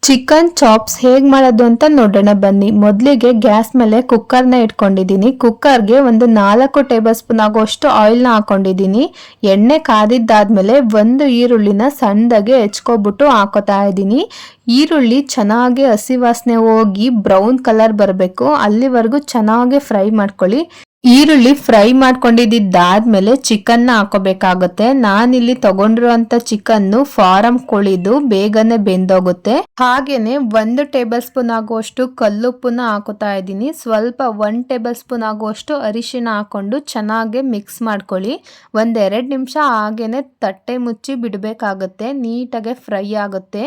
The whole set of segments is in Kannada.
ಚಿಕನ್ ಚಾಪ್ಸ್ ಹೇಗ್ ಮಾಡೋದು ಅಂತ ನೋಡೋಣ ಬನ್ನಿ. ಮೊದಲಿಗೆ ಗ್ಯಾಸ್ ಮೇಲೆ ಕುಕ್ಕರ್ನ ಇಟ್ಕೊಂಡಿದ್ದೀನಿ. ಕುಕ್ಕರ್ಗೆ ಒಂದು 4 ಟೇಬಲ್ ಸ್ಪೂನ್ ಆಗುವಷ್ಟು ಆಯಿಲ್ನ ಹಾಕೊಂಡಿದ್ದೀನಿ. ಎಣ್ಣೆ ಕಾದಿದ್ದಾದ್ಮೇಲೆ ಒಂದು ಈರುಳ್ಳಿನ ಸಣ್ಣದಾಗೆ ಹೆಚ್ಕೊಬಿಟ್ಟು ಹಾಕೋತಾ ಇದ್ದೀನಿ. ಈರುಳ್ಳಿ ಚೆನ್ನಾಗಿ ಹಸಿ ವಾಸನೆ ಹೋಗಿ ಬ್ರೌನ್ ಕಲರ್ ಬರಬೇಕು, ಅಲ್ಲಿವರೆಗೂ ಚೆನ್ನಾಗಿ ಫ್ರೈ ಮಾಡ್ಕೊಳ್ಳಿ. ಈರುಳ್ಳಿ ಫ್ರೈ ಮಾಡ್ಕೊಂಡಿದ್ದಾದ್ಮೇಲೆ ಚಿಕನ್ನ ಹಾಕೋಬೇಕಾಗುತ್ತೆ. ನಾನಿಲ್ಲಿ ತಗೊಂಡಿರುವಂತ ಚಿಕನ್ನು ಫಾರಂ ಕೋಳಿದು, ಬೇಗನೆ ಬೆಂದೋಗುತ್ತೆ. ಹಾಗೇನೆ 1 ಟೇಬಲ್ ಸ್ಪೂನ್ ಆಗುವಷ್ಟು ಕಲ್ಲುಪ್ಪನ್ನ ಹಾಕೋತಾ ಇದ್ದೀನಿ. ಸ್ವಲ್ಪ 1 ಟೇಬಲ್ ಸ್ಪೂನ್ ಆಗುವಷ್ಟು ಅರಿಶಿನ ಹಾಕೊಂಡು ಚೆನ್ನಾಗಿ ಮಿಕ್ಸ್ ಮಾಡ್ಕೊಳ್ಳಿ. 1-2 ನಿಮಿಷ ಹಾಗೇನೆ ತಟ್ಟೆ ಮುಚ್ಚಿ ಬಿಡಬೇಕಾಗುತ್ತೆ, ನೀಟಾಗಿ ಫ್ರೈ ಆಗುತ್ತೆ.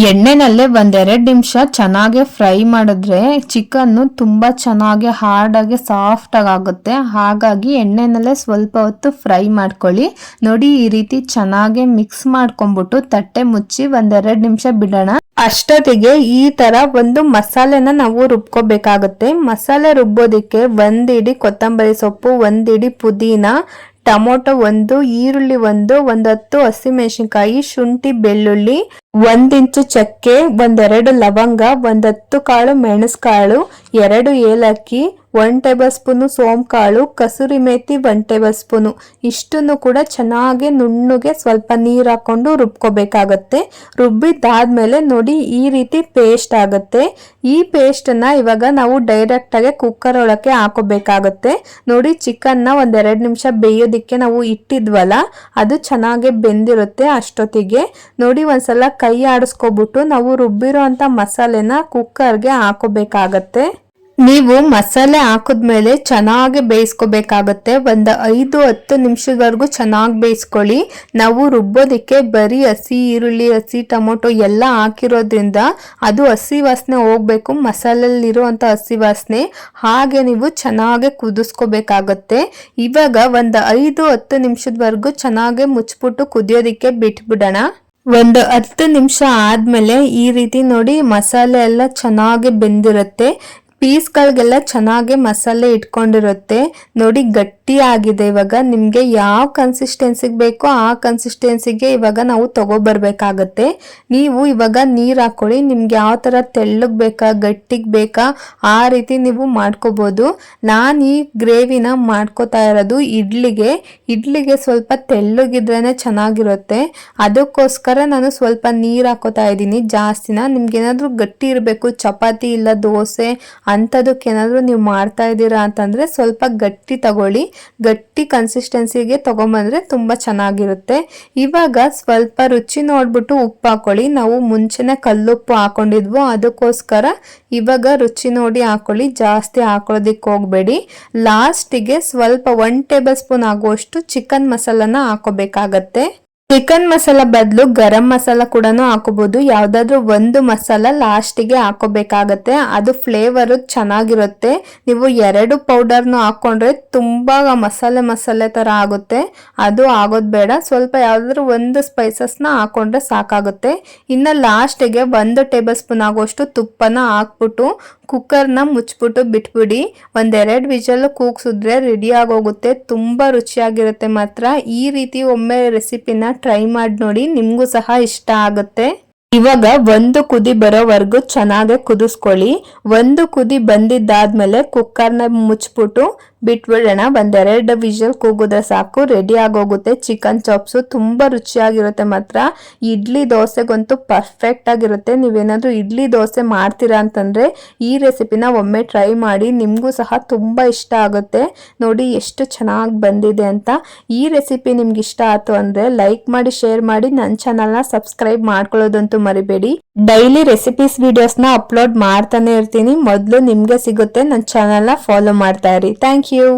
ಎಣ್ಣೆನಲ್ಲೇ 1-2 ನಿಮಿಷ ಚೆನ್ನಾಗಿ ಫ್ರೈ ಮಾಡಿದ್ರೆ ಚಿಕನ್ನು ತುಂಬಾ ಚೆನ್ನಾಗಿ ಹಾರ್ಡ್ ಆಗಿ ಸಾಫ್ಟ್ ಆಗುತ್ತೆ. ಹಾಗಾಗಿ ಎಣ್ಣೆನಲ್ಲೇ ಸ್ವಲ್ಪ ಹೊತ್ತು ಫ್ರೈ ಮಾಡ್ಕೊಳ್ಳಿ. ನೋಡಿ, ಈ ರೀತಿ ಚೆನ್ನಾಗಿ ಮಿಕ್ಸ್ ಮಾಡ್ಕೊಂಡ್ಬಿಟ್ಟು ತಟ್ಟೆ ಮುಚ್ಚಿ 1-2 ನಿಮಿಷ ಬಿಡೋಣ. ಅಷ್ಟೊತ್ತಿಗೆ ಈ ತರ ಒಂದು ಮಸಾಲೆನ ನಾವು ರುಬ್ಕೋಬೇಕಾಗುತ್ತೆ. ಮಸಾಲೆ ರುಬ್ಬೋದಿಕ್ಕೆ 1 ಇಡಿ ಕೊತ್ತಂಬರಿ ಸೊಪ್ಪು, 1 ಇಡಿ ಪುದೀನ, ಟೊಮೊಟೊ 1, ಈರುಳ್ಳಿ 1, 10 ಹಸಿಮೆಣಸಿನಕಾಯಿ, ಶುಂಠಿ ಬೆಳ್ಳುಳ್ಳಿ, 1 ಇಂಚು ಚಕ್ಕೆ, 1-2 ಲವಂಗ, 10 ಕಾಳು ಮೆಣಸುಕಾಳು, 2 ಏಲಕ್ಕಿ, 1 ಟೇಬಲ್ ಸ್ಪೂನು ಸೋಂಕಾಳು, ಕಸೂರಿ ಮೇಥಿ 1 ಟೇಬಲ್ ಸ್ಪೂನು. ಇಷ್ಟನ್ನು ಕೂಡ ಚೆನ್ನಾಗಿ ನುಣ್ಣಗೆ ಸ್ವಲ್ಪ ನೀರು ಹಾಕೊಂಡು ರುಬ್ಕೋಬೇಕಾಗತ್ತೆ. ರುಬ್ಬಿದ್ದಾದ್ಮೇಲೆ ನೋಡಿ, ಈ ರೀತಿ ಪೇಸ್ಟ್ ಆಗುತ್ತೆ. ಈ ಪೇಸ್ಟನ್ನ ಇವಾಗ ನಾವು ಡೈರೆಕ್ಟ್ ಆಗಿ ಕುಕ್ಕರ್ ಒಳಗೆ ಹಾಕೋಬೇಕಾಗತ್ತೆ. ನೋಡಿ, ಚಿಕನ್ನ 1-2 ನಿಮಿಷ ಬೇಯೋದಿಕ್ಕೆ ನಾವು ಇಟ್ಟಿದ್ವಲ್ಲ, ಅದು ಚೆನ್ನಾಗಿ ಬೆಂದಿರುತ್ತೆ. ಅಷ್ಟೊತ್ತಿಗೆ ನೋಡಿ, ಒಂದ್ಸಲ ಕೈ ಆಡಿಸ್ಕೊಬಿಟ್ಟು ನಾವು ರುಬ್ಬಿರೋ ಅಂತ ಮಸಾಲೆನ ಕುಕ್ಕರ್ಗೆ ಹಾಕೋಬೇಕಾಗತ್ತೆ. ನೀವು ಮಸಾಲೆ ಹಾಕಿದ್ಮೇಲೆ ಚೆನ್ನಾಗಿ ಬೇಯಿಸ್ಕೋಬೇಕಾಗತ್ತೆ. 5-10 ನಿಮಿಷದವರೆಗೂ ಚೆನ್ನಾಗಿ ಬೇಯಿಸ್ಕೊಳ್ಳಿ. ನಾವು ರುಬ್ಬೋದಿಕ್ಕೆ ಬರೀ ಹಸಿ ಈರುಳ್ಳಿ, ಹಸಿ ಟೊಮೊಟೊ ಎಲ್ಲ ಹಾಕಿರೋದ್ರಿಂದ ಅದು ಹಸಿ ವಾಸನೆ ಹೋಗ್ಬೇಕು, ಮಸಾಲೆಯಲ್ಲಿರುವಂಥ ಹಸಿ ವಾಸನೆ. ಹಾಗೆ ನೀವು ಚೆನ್ನಾಗಿ ಕುದಿಸ್ಕೋಬೇಕಾಗತ್ತೆ. ಇವಾಗ 5-10 ನಿಮಿಷದವರೆಗೂ ಚೆನ್ನಾಗಿ ಮುಚ್ಚಿಬಿಟ್ಟು ಕುದಿಯೋದಿಕ್ಕೆ ಬಿಟ್ಬಿಡೋಣ. 10 ನಿಮಿಷ ಆದ್ಮೇಲೆ ಈ ರೀತಿ ನೋಡಿ, ಮಸಾಲೆ ಎಲ್ಲ ಚೆನ್ನಾಗಿ ಬೆಂದಿರುತ್ತೆ. ಪೀಸ್ಗಳಿಗೆಲ್ಲ ಚೆನ್ನಾಗಿ ಮಸಾಲೆ ಇಟ್ಕೊಂಡಿರುತ್ತೆ. ನೋಡಿ, ಗಟ್ಟಿ ಆಗಿದೆ. ಇವಾಗ ನಿಮಗೆ ಯಾವ ಕನ್ಸಿಸ್ಟೆನ್ಸಿಗೆ ಬೇಕೋ ಆ ಕನ್ಸಿಸ್ಟೆನ್ಸಿಗೆ ಇವಾಗ ನಾವು ತಗೊಬರ್ಬೇಕಾಗತ್ತೆ. ನೀವು ಇವಾಗ ನೀರು ಹಾಕೊಳ್ಳಿ. ನಿಮ್ಗೆ ಯಾವ ಥರ ತೆಳ್ಳಗೆ ಬೇಕಾ, ಗಟ್ಟಿಗೆ ಬೇಕಾ, ಆ ರೀತಿ ನೀವು ಮಾಡ್ಕೋಬೋದು. ನಾನು ಈ ಗ್ರೇವಿನ ಮಾಡ್ಕೋತಾ ಇರೋದು ಇಡ್ಲಿಗೆ ಸ್ವಲ್ಪ ತೆಳ್ಳಗಿದ್ರೇ ಚೆನ್ನಾಗಿರುತ್ತೆ. ಅದಕ್ಕೋಸ್ಕರ ನಾನು ಸ್ವಲ್ಪ ನೀರು ಹಾಕೋತಾ ಇದ್ದೀನಿ ಜಾಸ್ತಿನ. ನಿಮ್ಗೇನಾದರೂ ಗಟ್ಟಿ ಇರಬೇಕು, ಚಪಾತಿ ಇಲ್ಲ ದೋಸೆ ಅಂಥದಕ್ಕೇನಾದರೂ ನೀವು ಮಾಡ್ತಾ ಇದ್ದೀರಾ ಅಂತಂದರೆ ಸ್ವಲ್ಪ ಗಟ್ಟಿ ತಗೊಳ್ಳಿ. ಗಟ್ಟಿ ಕನ್ಸಿಸ್ಟೆನ್ಸಿಗೆ ತೊಗೊಂಬಂದರೆ ತುಂಬ ಚೆನ್ನಾಗಿರುತ್ತೆ. ಇವಾಗ ಸ್ವಲ್ಪ ರುಚಿ ನೋಡ್ಬಿಟ್ಟು ಉಪ್ಪು ಹಾಕೊಳ್ಳಿ. ನಾವು ಮುಂಚೆನೇ ಕಲ್ಲುಪ್ಪು ಹಾಕೊಂಡಿದ್ವು, ಅದಕ್ಕೋಸ್ಕರ ಇವಾಗ ರುಚಿ ನೋಡಿ ಹಾಕೊಳ್ಳಿ. ಜಾಸ್ತಿ ಹಾಕೊಳ್ಳೋದಿಕ್ಕೆ ಹೋಗಬೇಡಿ. ಲಾಸ್ಟಿಗೆ ಸ್ವಲ್ಪ 1 ಟೇಬಲ್ ಸ್ಪೂನ್ ಆಗುವಷ್ಟು ಚಿಕನ್ ಮಸಾಲನ ಹಾಕೋಬೇಕಾಗತ್ತೆ. ಚಿಕನ್ ಮಸಾಲ ಬದಲು ಗರಂ ಮಸಾಲ ಕೂಡ ಹಾಕೋಬಹುದು. ಯಾವ್ದಾದ್ರು ಒಂದು ಮಸಾಲ ಲಾಸ್ಟಿಗೆ ಹಾಕೋಬೇಕಾಗತ್ತೆ, ಅದು ಫ್ಲೇವರ್ ಚೆನ್ನಾಗಿರುತ್ತೆ. ನೀವು 2 ಪೌಡರ್ನು ಹಾಕೊಂಡ್ರೆ ತುಂಬಾ ಮಸಾಲೆ ತರ ಆಗುತ್ತೆ, ಅದು ಆಗೋದು ಬೇಡ. ಸ್ವಲ್ಪ ಯಾವ್ದಾದ್ರು ಒಂದು ಸ್ಪೈಸಸ್ನ ಹಾಕೊಂಡ್ರೆ ಸಾಕಾಗುತ್ತೆ. ಇನ್ನು ಲಾಸ್ಟಿಗೆ 1 ಟೇಬಲ್ ಸ್ಪೂನ್ ಆಗುವಷ್ಟು ತುಪ್ಪನ ಹಾಕ್ಬಿಟ್ಟು ಕುಕ್ಕರ್ನ ಮುಚ್ಬಿಟ್ಟು ಬಿಟ್ಬಿಡಿ. 1-2 ವಿಷಲ್ ಕೂಗ್ಸಿದ್ರೆ ರೆಡಿ ಆಗೋಗುತ್ತೆ. ತುಂಬಾ ರುಚಿಯಾಗಿರುತ್ತೆ ಮಾತ್ರ. ಈ ರೀತಿ ಒಮ್ಮೆ ರೆಸಿಪಿನ ಟ್ರೈ ಮಾಡಿ ನೋಡಿ, ನಿಮ್ಗೂ ಸಹ ಇಷ್ಟ ಆಗುತ್ತೆ. ಇವಾಗ 1 ಕುದಿ ಬರೋವರೆಗೂ ಚೆನ್ನಾಗಿ ಕುದಿಸ್ಕೊಳ್ಳಿ. 1 ಕುದಿ ಬಂದಿದ್ದಾದ್ಮೇಲೆ ಕುಕ್ಕರ್ನ ಮುಚ್ಬಿಟ್ಟು ಬಿಟ್ಬಿಡೋಣ. 1-2 ವಿಷಲ್ ಕೂಗಿದ್ರೆ ಸಾಕು, ರೆಡಿ ಆಗೋಗುತ್ತೆ ಚಿಕನ್ ಚಾಪ್ಸು. ತುಂಬ ರುಚಿಯಾಗಿರುತ್ತೆ ಮಾತ್ರ. ಇಡ್ಲಿ ದೋಸೆಗಂತೂ ಪರ್ಫೆಕ್ಟ್ ಆಗಿರುತ್ತೆ. ನೀವೇನಾದರೂ ಇಡ್ಲಿ ದೋಸೆ ಮಾಡ್ತೀರಾ ಅಂತಂದರೆ ಈ ರೆಸಿಪಿನ ಒಮ್ಮೆ ಟ್ರೈ ಮಾಡಿ, ನಿಮಗೂ ಸಹ ತುಂಬ ಇಷ್ಟ ಆಗುತ್ತೆ. ನೋಡಿ ಎಷ್ಟು ಚೆನ್ನಾಗಿ ಬಂದಿದೆ ಅಂತ. ಈ ರೆಸಿಪಿ ನಿಮ್ಗೆ ಇಷ್ಟ ಆಯ್ತು ಅಂದರೆ ಲೈಕ್ ಮಾಡಿ, ಶೇರ್ ಮಾಡಿ, ನನ್ನ ಚಾನಲ್ನ ಸಬ್ಸ್ಕ್ರೈಬ್ ಮಾಡ್ಕೊಳ್ಳೋದಂತೂ ಮರಿಬೇಡಿ. ಡೈಲಿ ರೆಸಿಪೀಸ್ ವಿಡಿಯೋಸ್ನ ಅಪ್ಲೋಡ್ ಮಾಡ್ತಾನೆ ಇರ್ತೀನಿ. ಮೊದಲು ನಿಮಗೆ ಸಿಗುತ್ತೆ, ನನ್ನ ಚಾನಲ್ನ ಫಾಲೋ ಮಾಡ್ತಾ ಇರಿ. Thank you.